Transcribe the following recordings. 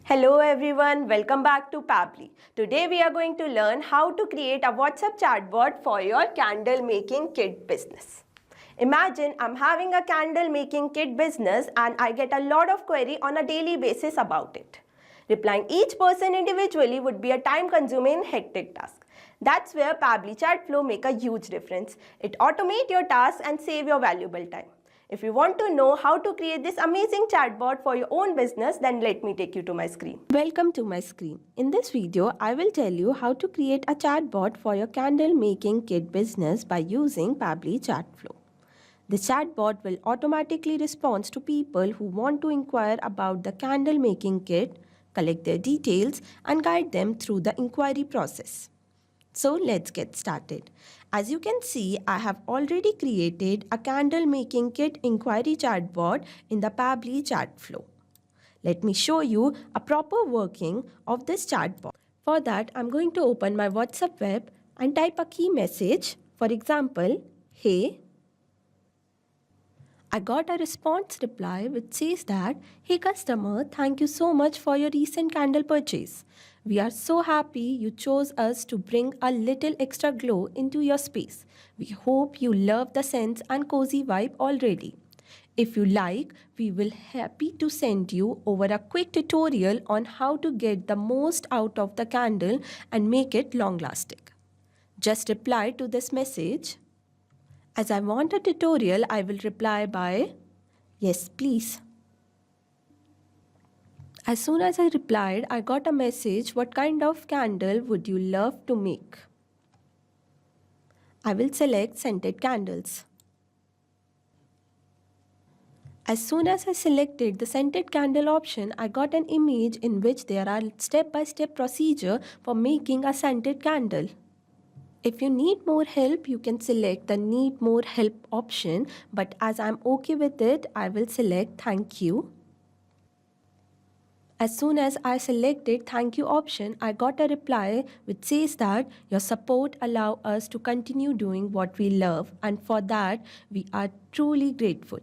Hello everyone, welcome back to Pabbly. Today we are going to learn how to create a WhatsApp chatbot for your candle making kit business. Imagine I'm having a candle making kit business and I get a lot of query on a daily basis about it. Replying each person individually would be a time consuming hectic task. That's where Pabbly Chatflow make a huge difference. It automates your tasks and save your valuable time. If you want to know how to create this amazing chatbot for your own business, then let me take you to my screen. Welcome to my screen. In this video, I will tell you how to create a chatbot for your candle making kit business by using Pabbly Chatflow. The chatbot will automatically respond to people who want to inquire about the candle making kit, collect their details, and guide them through the inquiry process. So let's get started. As you can see, I have already created a candle making kit inquiry chatbot in the Pabbly Chatflow. Let me show you a proper working of this chatbot. For that, I'm going to open my WhatsApp web and type a key message. For example, hey. I got a response reply which says that, hey customer, thank you so much for your recent candle purchase. We are so happy you chose us to bring a little extra glow into your space. We hope you love the scents and cozy vibe already. If you like, we will happy to send you over a quick tutorial on how to get the most out of the candle and make it long lasting. Just reply to this message. As I want a tutorial, I will reply by, yes, please. As soon as I replied, I got a message, what kind of candle would you love to make? I will select scented candles. As soon as I selected the scented candle option, I got an image in which there are step-by-step procedure for making a scented candle. If you need more help, you can select the need more help option, but as I'm okay with it, I will select thank you. As soon as I selected thank you option, I got a reply which says that your support allow us to continue doing what we love, and for that we are truly grateful.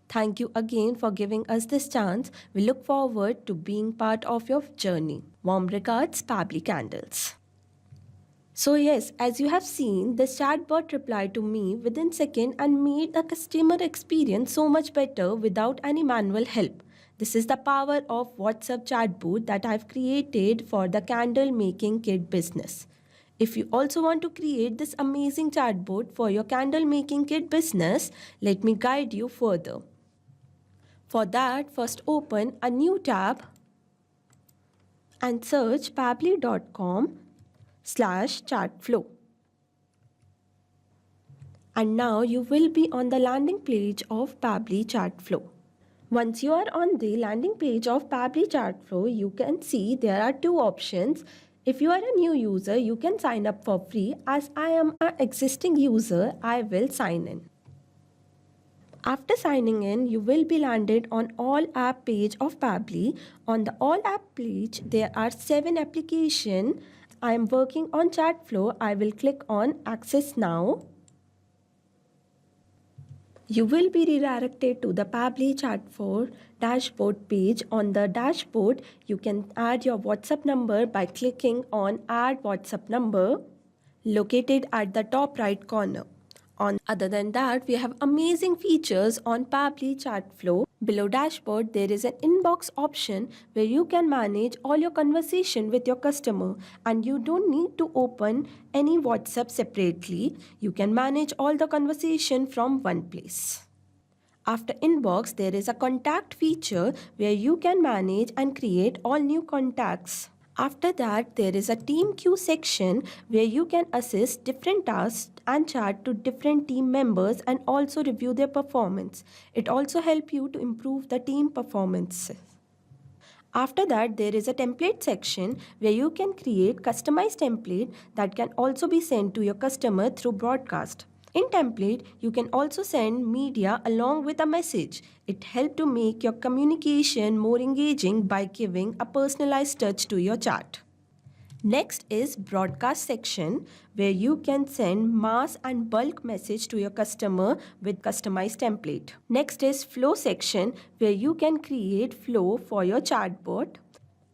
Thank you again for giving us this chance. We look forward to being part of your journey. Warm regards, Pabbly Candles. So yes, as you have seen, the chatbot replied to me within seconds and made the customer experience so much better without any manual help. This is the power of WhatsApp chatbot that I've created for the candle making kit business. If you also want to create this amazing chatbot for your candle making kit business, let me guide you further. For that, first open a new tab and search pabbly.com/chatflow. And now you will be on the landing page of Pabbly Chatflow. Once you are on the landing page of Pabbly Chatflow, you can see there are two options. If you are a new user, you can sign up for free. As I am an existing user, I will sign in. After signing in, you will be landed on All App page of Pabbly. On the All App page, there are 7 applications. I am working on Chatflow. I will click on Access Now. You will be redirected to the Pabbly Chatflow dashboard page. On the dashboard, you can add your WhatsApp number by clicking on Add WhatsApp Number, located at the top right corner. Other than that, we have amazing features on Pabbly Chatflow. Below dashboard, there is an inbox option where you can manage all your conversation with your customer, and you don't need to open any WhatsApp separately. You can manage all the conversation from one place. After inbox, there is a contact feature where you can manage and create all new contacts. After that, there is a team queue section where you can assist different tasks and chat to different team members and also review their performance. It also helps you to improve the team performance. After that, there is a template section where you can create customized template that can also be sent to your customer through broadcast. In template, you can also send media along with a message. It helps to make your communication more engaging by giving a personalized touch to your chat. Next is broadcast section where you can send mass and bulk message to your customer with customized template. Next is flow section where you can create flow for your chatbot.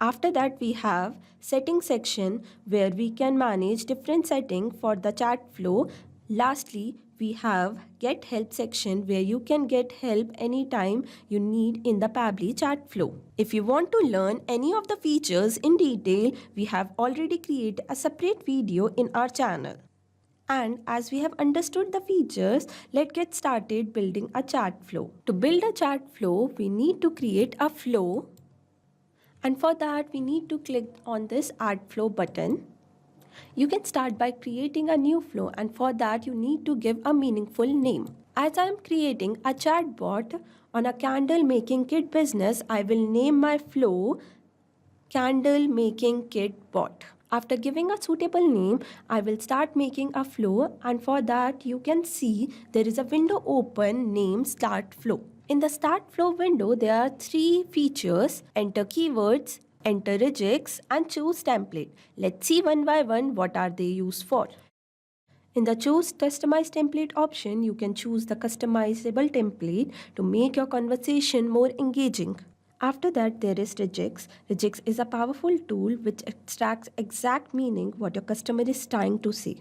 After that, we have setting section where we can manage different settings for the chat flow. Lastly, we have get help section where you can get help anytime you need in the Pabbly chat flow. If you want to learn any of the features in detail, we have already created a separate video in our channel. And as we have understood the features, let's get started building a chat flow. To build a chat flow, we need to create a flow. And for that, we need to click on this Add Flow button. You can start by creating a new flow, and for that, you need to give a meaningful name. As I am creating a chatbot on a candle making kit business, I will name my flow Candle Making Kit Bot. After giving a suitable name, I will start making a flow, and for that you can see there is a window open named Start Flow. In the Start Flow window, there are 3 features: enter keywords, enter regex, and choose template. Let's see one by one what are they used for. In the Choose Customize Template option, you can choose the customizable template to make your conversation more engaging. After that, there is regex. Regex is a powerful tool which extracts exact meaning what your customer is trying to say.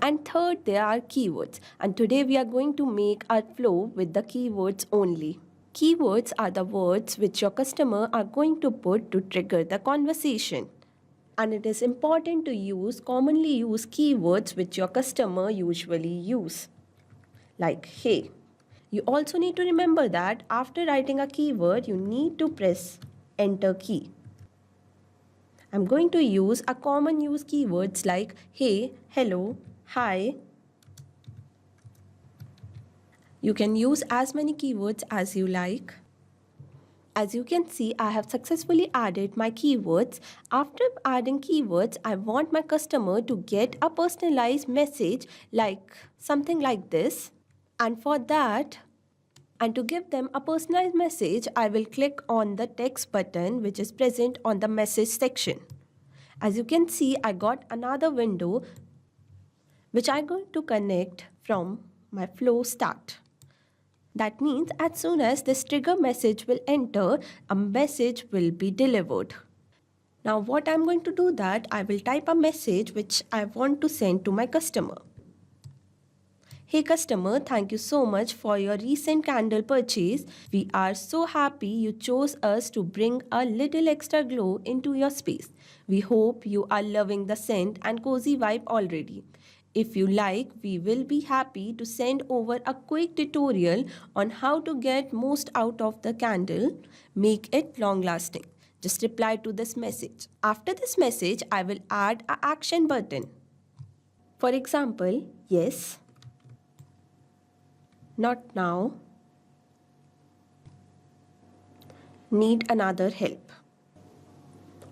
And third, there are keywords. And today we are going to make our flow with the keywords only. Keywords are the words which your customer are going to put to trigger the conversation. And it is important to use commonly used keywords which your customer usually use. Like hey. You also need to remember that after writing a keyword, you need to press enter key. I'm going to use a common use keywords like hey, hello, hi. You can use as many keywords as you like. As you can see, I have successfully added my keywords. After adding keywords, I want my customer to get a personalized message like something like this. And for that, and to give them a personalized message, I will click on the text button which is present on the message section. As you can see, I got another window which I'm going to connect from my flow start. That means as soon as this trigger message will enter, a message will be delivered. Now what I'm going to do that, I will type a message which I want to send to my customer. Hey customer, thank you so much for your recent candle purchase. We are so happy you chose us to bring a little extra glow into your space. We hope you are loving the scent and cozy vibe already. If you like, we will be happy to send over a quick tutorial on how to get most out of the candle, make it long lasting. Just reply to this message. After this message, I will add an action button. For example, yes. Not now. Need another help.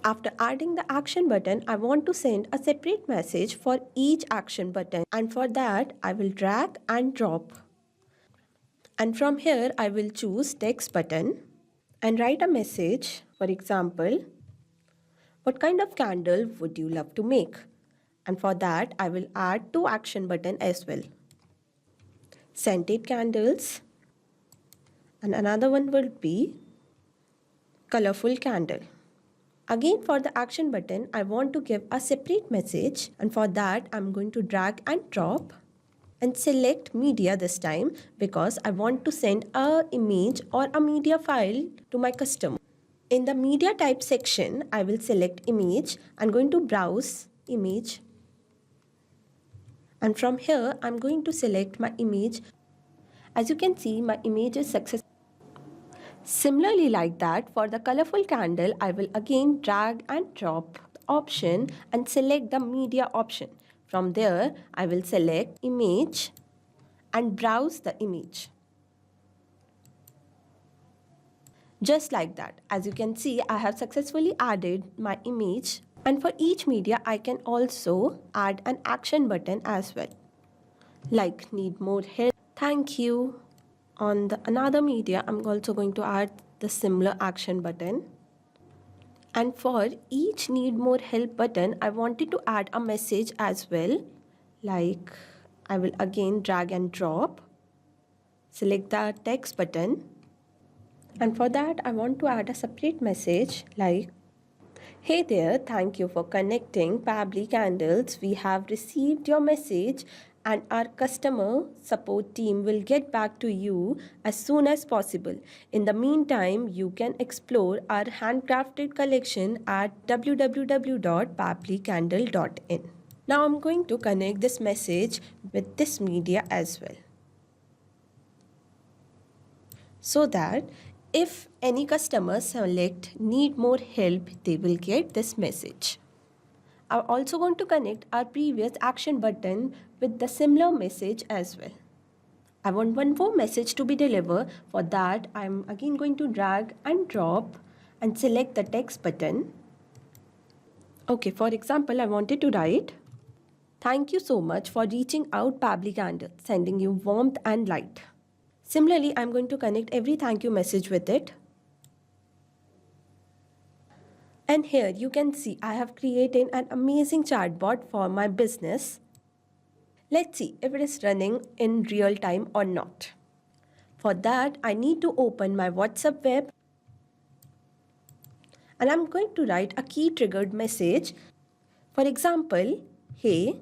After adding the action button, I want to send a separate message for each action button. And for that, I will drag and drop. And from here, I will choose text button and write a message. For example, what kind of candle would you love to make? And for that, I will add 2 action button as well. Scented candles, and another one will be colorful candle. Again, for the action button, I want to give a separate message, and for that I'm going to drag and drop and select media this time because I want to send a image or a media file to my customer. In the media type section, I will select image. I'm going to browse image. And from here, I'm going to select my image. As you can see, my image is successful. Similarly like that, for the colorful candle, I will again drag and drop the option and select the media option. From there, I will select image and browse the image. Just like that. As you can see, I have successfully added my image. And for each media, I can also add an action button as well. Like need more help, thank you. On the another media, I'm also going to add the similar action button. And for each need more help button, I wanted to add a message as well. Like I will again drag and drop, select the text button. And for that, I want to add a separate message like, Hey there, thank you for connecting Pabbly Candles. We have received your message and our customer support team will get back to you as soon as possible. In the meantime, you can explore our handcrafted collection at www.pabblycandle.in. Now I'm going to connect this message with this media as well, so that if any customer select need more help, they will get this message. I'm also going to connect our previous action button with the similar message as well. I want one more message to be delivered. For that, I'm again going to drag and drop and select the text button. Okay, for example, I wanted to write, "Thank you so much for reaching out, Pabbly Candle, sending you warmth and light." Similarly, I'm going to connect every thank you message with it. And here you can see I have created an amazing chatbot for my business. Let's see if it is running in real time or not. For that, I need to open my WhatsApp web and I'm going to write a key triggered message. For example, hey.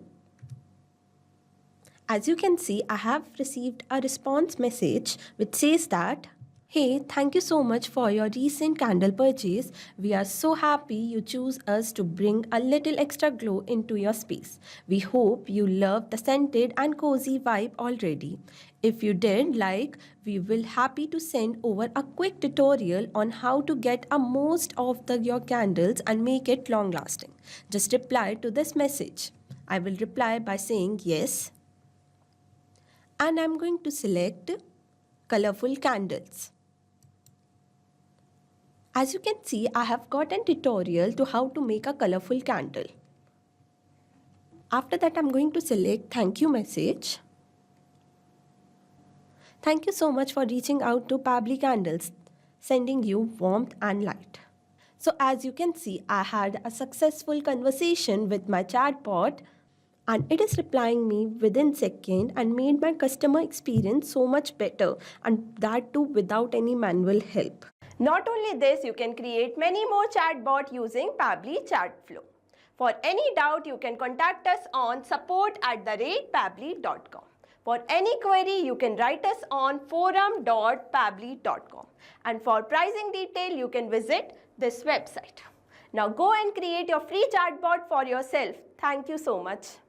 As you can see, I have received a response message which says that, "Hey, thank you so much for your recent candle purchase. We are so happy you choose us to bring a little extra glow into your space. We hope you love the scented and cozy vibe already. If you did like, we will happy to send over a quick tutorial on how to get a most of your candles and make it long lasting. Just reply to this message." I will reply by saying yes. And I'm going to select colorful candles. As you can see, I have got a tutorial to how to make a colorful candle. After that, I'm going to select thank you message. Thank you so much for reaching out to Pabbly Candles, sending you warmth and light. So as you can see, I had a successful conversation with my chatbot and it is replying me within second and made my customer experience so much better, and that too without any manual help. Not only this, you can create many more chatbot using Pabbly Chatflow. For any doubt, you can contact us on support@pabbly.com. For any query, you can write us on forum.pabbly.com. And for pricing detail, you can visit this website. Now go and create your free chatbot for yourself. Thank you so much.